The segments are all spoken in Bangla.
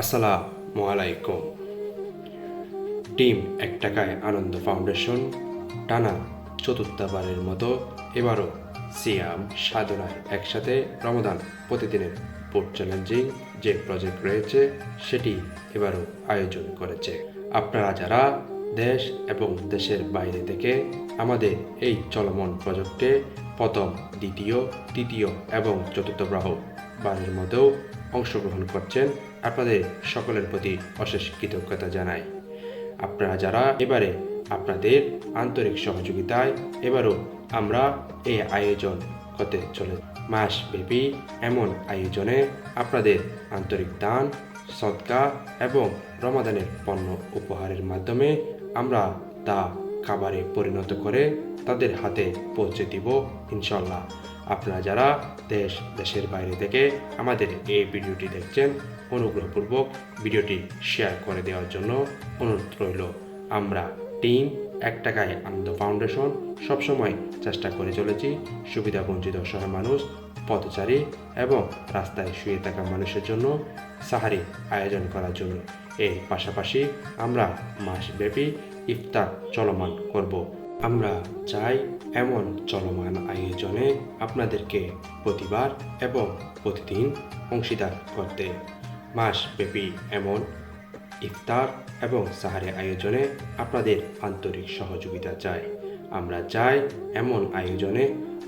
আসসালামু আলাইকুম। টিম এক টাকায় আনন্দ ফাউন্ডেশন টানা চতুর্থবারের মতো এবারও সিয়াম সাধনায় একসাথে রমাদান প্রতিদিনের ফুড চ্যালেঞ্জিং যে প্রজেক্ট রয়েছে সেটি এবারও আয়োজন করেছে। আপনারা যারা দেশ এবং দেশের বাইরে থেকে আমাদের এই চলমান প্রজেক্টে প্রথম, দ্বিতীয়, তৃতীয় এবং চতুর্থ বারের মধ্যেও অংশগ্রহণ করছেন, আপনাদের সকলের প্রতি অশেষ কৃতজ্ঞতা জানাই। আপনারা যারা এবারে আপনাদের আন্তরিক সহযোগিতায় এবারও আমরা এই আয়োজন করতে চলে মাসব্যাপী এমন আয়োজনে আপনাদের আন্তরিক দান, সদকা এবং রমাদানের পণ্য উপহারের মাধ্যমে আমরা তা খাবারে পরিণত করে তাদের হাতে পৌঁছে দিব ইনশাল্লাহ। আপনারা যারা দেশের বাইরে থেকে আমাদের এই ভিডিওটি দেখছেন, অনুগ্রহপূর্বক ভিডিওটি শেয়ার করে দেওয়ার জন্য অনুরোধ রইল। আমরা টিম এক টাকায় আনন্দ ফাউন্ডেশন সবসময় চেষ্টা করে চলেছি সুবিধাবঞ্চিত অসহায় মানুষ, পথচারী এবং রাস্তায় শুয়ে থাকা মানুষের জন্য সাহারি আয়োজন করার জন্য। এর পাশাপাশি আমরা মাসব্যাপী ইফতার চলমান করব। আমরা চাই এমন চলমান আয়োজনে আপনাদেরকে প্রতিবার এবং প্রতিদিন অংশীদার করতে। মাসব্যাপী এমন ইফতার এবং সাহারি আয়োজনে আপনাদের আন্তরিক সহযোগিতা চাই। আমরা চাই এমন আয়োজনে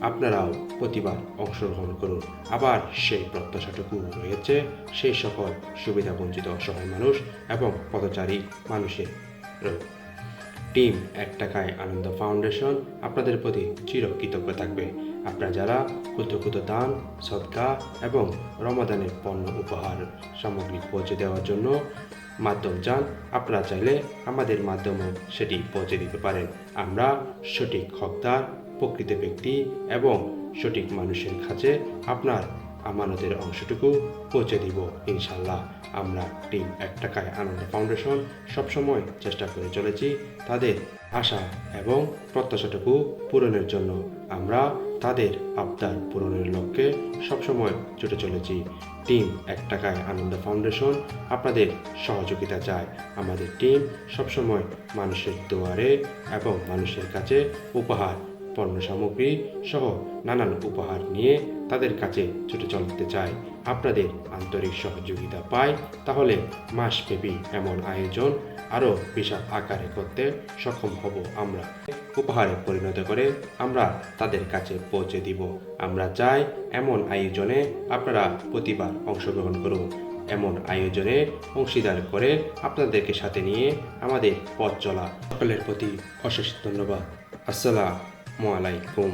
আপনারাও প্রতিবার অংশগ্রহণ করুন। আবার সেই প্রত্যাশাটুকু রয়েছে সেই সকল সুবিধাবঞ্চিত অসহায় মানুষ এবং পথচারী মানুষের। টিম এক টাকায় আনন্দ ফাউন্ডেশন আপনাদের প্রতি চিরকৃতজ্ঞ থাকবে। আপনারা যারা ক্ষুদ্র ক্ষুদ্র দান, সদকা এবং রমাদানের পণ্য উপহার সামগ্রী পৌঁছে দেওয়ার জন্য মাধ্যম চান, আপনারা চাইলে আমাদের মাধ্যমেও সেটি পৌঁছে দিতে পারেন। আমরা সঠিক হকদার, প্রকৃত ব্যক্তি এবং সঠিক মানুষের কাছে আপনার আমানতের অংশটুকু পৌঁছে দিব ইনশাল্লাহ। আমরা টিম এক টাকায় আনন্দ ফাউন্ডেশন সবসময় চেষ্টা করে চলেছি তাদের আশা এবং প্রত্যাশাটুকু পূরণের জন্য। আমরা তাদের আবদার পূরণের লক্ষ্যে সবসময় ছুটে চলেছি। টিম এক টাকায় আনন্দ ফাউন্ডেশন আপনাদের সহযোগিতা চায়। আমাদের টিম সবসময় মানুষের দুয়ারে এবং মানুষের কাছে উপহার, পণ্য সামগ্রী সহ নানান উপহার নিয়ে তাদের কাছে ছুটে চলতে চাই। আপনাদের আন্তরিক সহযোগিতা পাই, তাহলে মাসব্যাপী এমন আয়োজন আরও বিশাল আকারে করতে সক্ষম হব। আমরা উপহারে পরিণত করে আমরা তাদের কাছে পৌঁছে দিব। আমরা চাই এমন আয়োজনে আপনারা প্রতিবার অংশগ্রহণ করুন। এমন আয়োজনে অংশীদার করে আপনাদেরকে সাথে নিয়ে আমাদের পথ চলা। সকলের প্রতি অশেষ ধন্যবাদ। আসসালামু আলাইকুম।